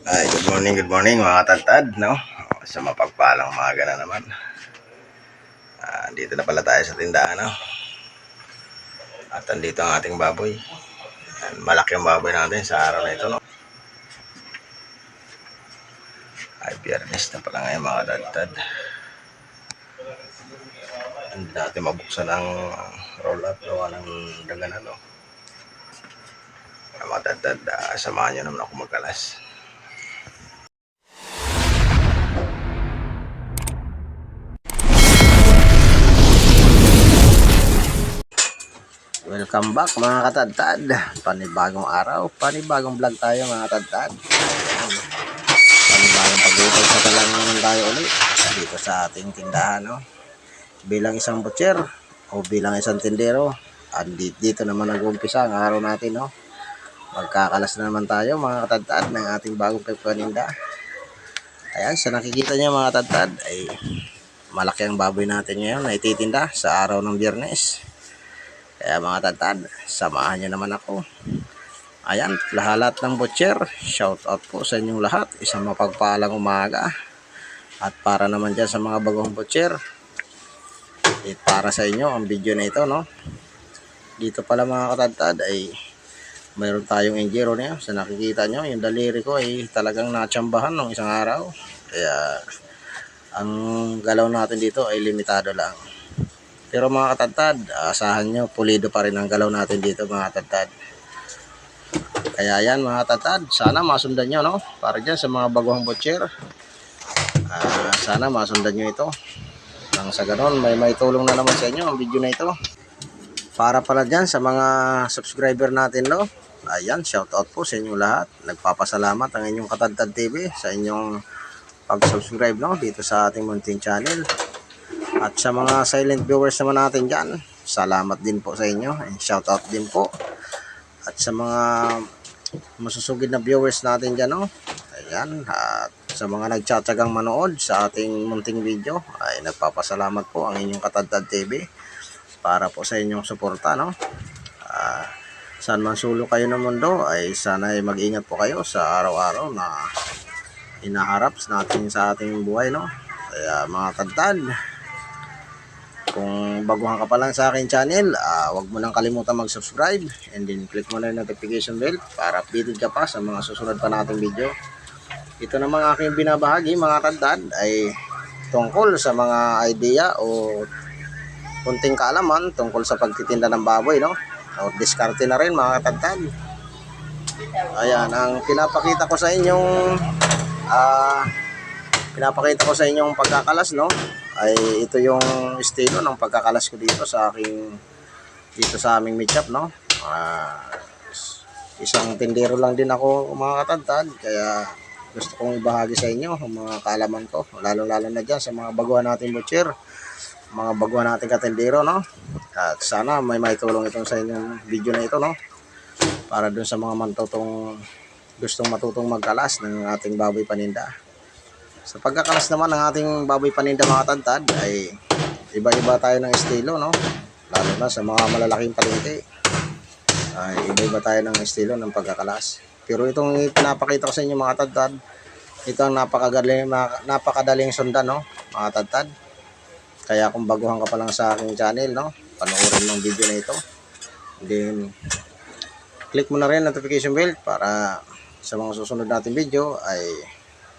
Ay, good morning mga tatad, no? Sa mapagpalang umaga na naman. Dito na pala tayo sa tindahan, no? At andito ang ating baboy. Malaki ang baboy natin sa araw na ito, no? Ay, biyernes na pala ngayon mga tatad. Hindi natin mabuksan ang roll-up gawa ng dagana, no? Mga tatad, samahan nyo naman ako magkalas. Welcome back mga katadtad. Panibagong araw, panibagong vlog tayo mga katadtad. Panibagong pag-upag sa talang tayo ulit dito sa ating tindahan, no? Bilang isang butcher o bilang isang tindero, dito naman nag-uumpisa ang araw natin, no? Magkakalas na naman tayo mga katadtad ng ating bagong pagpaninda. Ayan, sa nakikita niyo mga katadtad ay malaki ang baboy natin ngayon na ititinda sa araw ng Biyernes. Kaya mga tatad, samahan nyo naman ako. Ayan, lahat ng butcher, shout out po sa inyong lahat. Isang mapagpalang umaga. At para naman dyan sa mga bagong butcher, para sa inyo ang video na ito, no? Dito pala mga katadtad ay mayroon tayong enjero niya. Sa nakikita nyo, yung daliri ko ay talagang natsambahan ng isang araw. Kaya ang galaw natin dito ay limitado lang. Pero mga katadtad, asahan nyo, pulido pa rin ang galaw natin dito mga katadtad. Kaya yan mga katadtad, sana masundan nyo, no? Para dyan sa mga baguhang butcher, sana masundan nyo ito. Nang sa ganon, may tulong na naman sa inyo ang video na ito. Para pala dyan sa mga subscriber natin, no? Ayan, shout out po sa inyo lahat. Nagpapasalamat ang inyong Katadtad TV sa inyong pag-subscribe, no? Dito sa ating munting channel. At sa mga silent viewers naman natin dyan, salamat din po sa inyo. And shout out din po. At sa mga masusugid na viewers natin dyan, no? Ayan, at sa mga nagtsatsagang manood sa ating munting video, ay nagpapasalamat po ang inyong Katadtad TV para po sa inyong suporta, no? Saan man sulok kayo ng mundo, ay sana ay mag-ingat po kayo sa araw-araw na hinaharap natin sa ating buhay, no? Kaya mga katadtad, kung baguhan ka pa lang sa aking channel, huwag mo nang kalimutan mag-subscribe and then click mo na yung notification bell para updated ka pa sa mga susunod pa nating video. Ito namang aking binabahagi mga katadtad ay tungkol sa mga idea o kunting kaalaman tungkol sa pagtitinda ng baboy, no? O diskarte na rin mga katadtad. Ayan, ang pinapakita ko sa inyong pagkakalas, no? Ay ito yung estilo ng pagkakalas ko dito sa aming meat shop, no? Isang tindero lang din ako mga katadtad, kaya gusto kong ibahagi sa inyo ang mga kaalaman ko, lalo-lalo na dyan sa mga baguhan nating butcher, mga baguhan nating katindero, no? At sana may maitulong itong sa inyong video na ito, no? Para dun sa mga gustong matutong magkalas ng ating baboy paninda. Sa pagkakalas naman ng ating baboy paninda mga katadtad ay iba-iba tayo ng estilo, no? Lalo na sa mga malalaking palengke ay iba-iba tayo ng estilo ng pagkakalas. Pero itong pinapakita ko sa inyo mga katadtad, ito ang napakadaling sundan, no? Mga katadtad. Kaya kung baguhan ka pa lang sa aking channel, no? Panoorin mo ang video na ito. Then click mo na rin notification bell para sa mga susunod nating video ay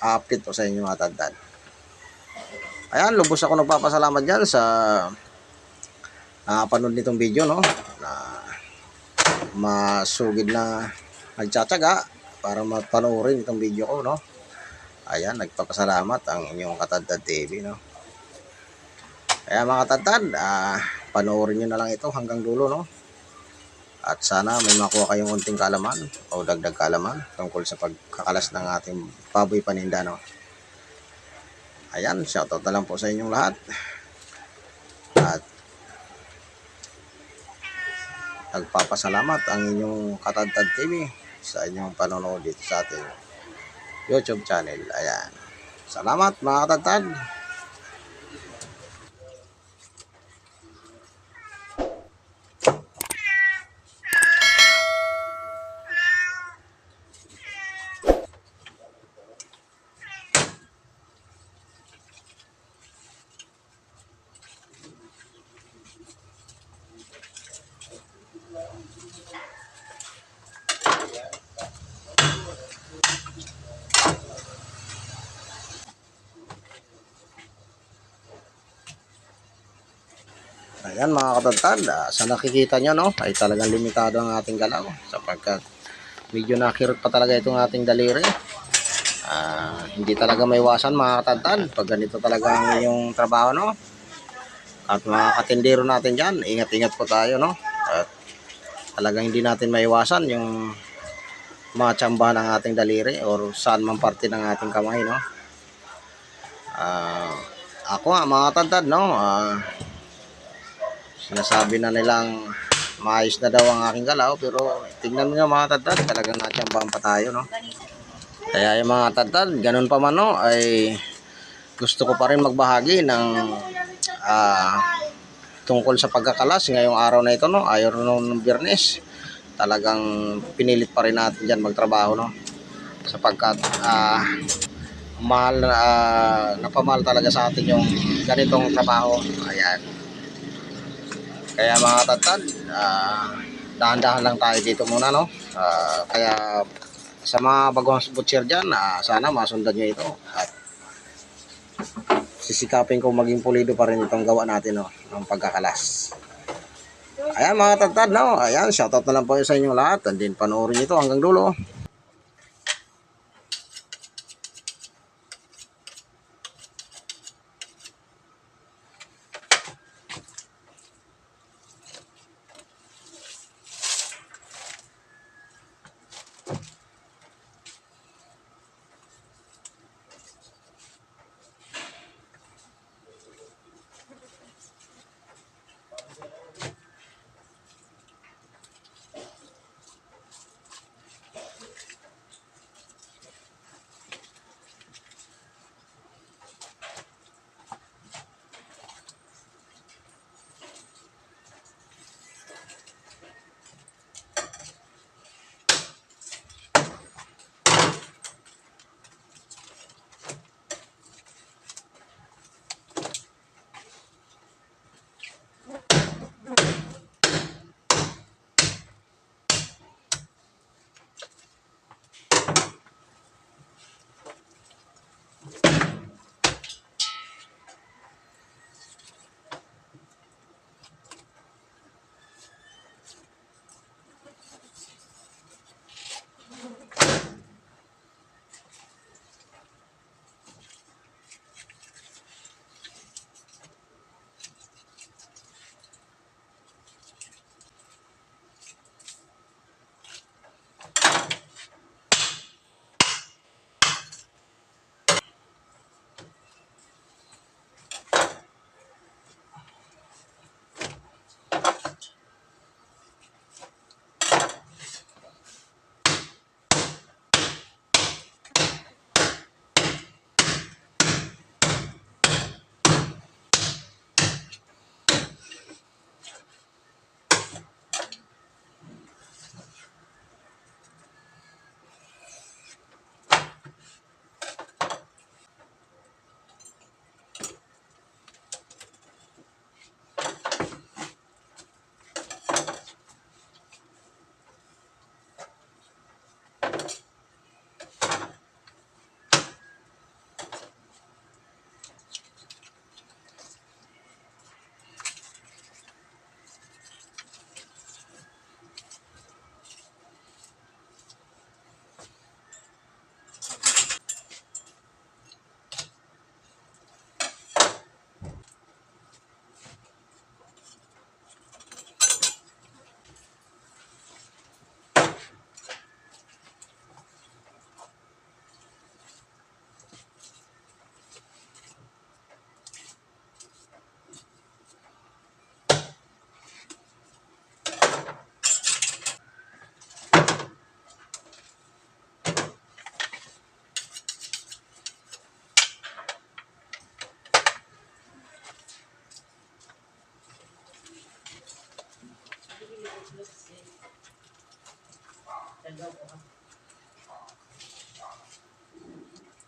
update po sa inyo mga katadtad. Ayan, lubos ako nagpapasalamat dyan sa nakapanood nitong video, no? Na masugid na nagtsatsaga para mapanoorin itong video ko, no? Ayan, nagpapasalamat ang inyong Katadtad TV, no? Kaya mga katadtad, panoorin nyo na lang ito hanggang dulo, no? At sana may makuha kayong unting kaalaman o dagdag kaalaman tungkol sa pagkakalas ng ating baboy paninda, no? Ayan, shoutout na lang po sa inyong lahat. At nagpapasalamat ang inyong Katadtad TV sa inyong panonood dito sa ating YouTube channel. Ayan. Salamat mga katadtad. Ayan mga katadtad, sa nakikita nyo no, ay talagang limitado ang ating galaw sapagkat medyo nakirot pa talaga itong ating daliri. Hindi talaga may iwasan mga katadtad pag ganito talaga ang inyong trabaho no. At mga katindero natin dyan, ingat-ingat po tayo no. At talagang hindi natin maiwasan yung mga tsambahan ng ating daliri or saan man parte ng ating kamay no. Ako mga katadtad no, sinasabi na nilang maayos na daw ang aking galaw pero tingnan nga mga tatad, talagang natsambahan pa tayo no. Kaya yung mga tatad, ganun pa man no, ay gusto ko pa rin magbahagi ng tungkol sa pagkakalas ngayong araw na ito no, ayaw nung Biyernes. Talagang pinilit pa rin natin dyan magtrabaho no, sapagkat mahal, napamahal talaga sa atin yung ganitong trabaho. Ayan. Kaya mga tatad, dahan-dahan lang tayo dito muna no. Kaya sa mga bagong butcher dyan, sana masundan nyo ito at sisikapin ko maging pulido pa rin itong gawa natin no, ng pagkakalas. Ayan mga tatad no, ayan, shoutout na lang po sa inyong lahat and then panoorin ito hanggang dulo.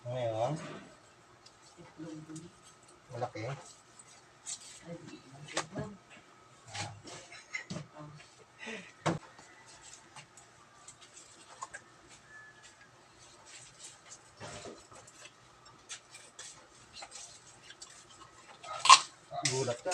Ngayon, malaki. Gulat ka.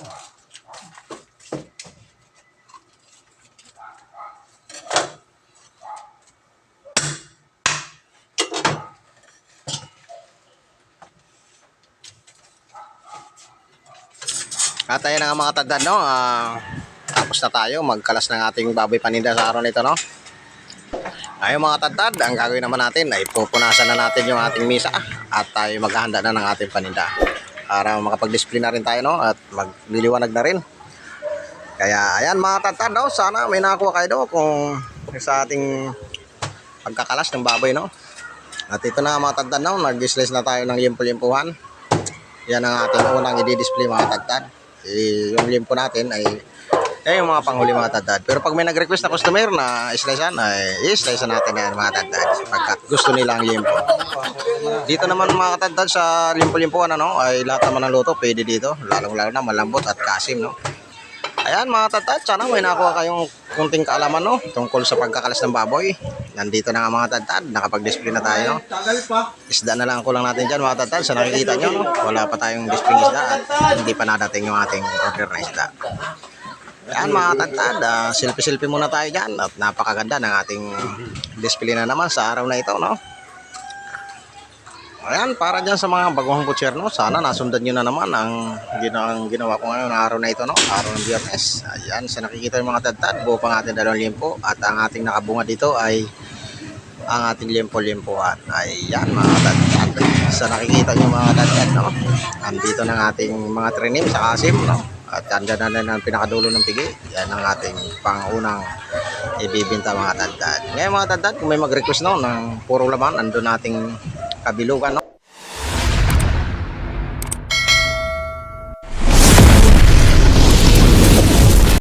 At ayan na nga mga tandad, no? Tapos na tayo magkalas ng ating baboy paninda sa araw nito, no? Ayun mga tandad, ang gagawin naman natin ay pupunasan na natin yung ating misa at tayo maghahanda na ng ating paninda para makapag-display na rin tayo, no? At magliliwanag na rin. Kaya ayan mga tandad, no? Sana may nakakuha kayo, no? Kung sa ating pagkakalas ng baboy, no? At ito na mga tandad, no? Nag-slice na tayo ng limpo-limpuhan. Yan ang ating unang i-display mga tandad. Yung limpo natin ay yung mga panghuli mga tandad. Pero pag may nag-request na customer na slicean, ay i-slice natin yan mga tandad. Pagka gusto nila ang limpo. Dito naman mga tandad sa limpo-limpuhan, ano, ay lahat naman ng luto pwede dito. Lalong-lalo na malambot at kasim, no? Ayan mga tandad, sana may nakuha kayong kunting kaalaman, no, tungkol sa pagkakalas ng baboy. Nandito na nga mga tandad, nakapag-display na tayo, no? Isda na lang kulang natin dyan mga tandad. Sa nakikita nyo, no? Wala pa tayong display isda at hindi pa nadating yung ating order na isda. Ayan mga tandad, selfie-selfie muna tayo dyan at napakaganda ng ating display na naman sa araw na ito, no? Ayan, para dyan sa mga baguhang butcher, no? Sana nasundan nyo na naman ang ginawa ko ngayon na araw na ito, no? Araw ng Biyernes. Ayan, sa nakikita yung mga tandad, buo pang ating 2 limpo at ang ating nakabunga dito ay ang ating limpo-limpuhan. Ayan mga tandad, sa nakikita nyo mga tandad, no? Andito ng ating mga trinim sa kasim, no? At andyan na ang pinakadulo ng pigi. Yan ang ating pangunang ibibinta mga tandad. Ngayon mga tandad, kung may mag-request, no, ng puro laman, andun nating kabilugan, no?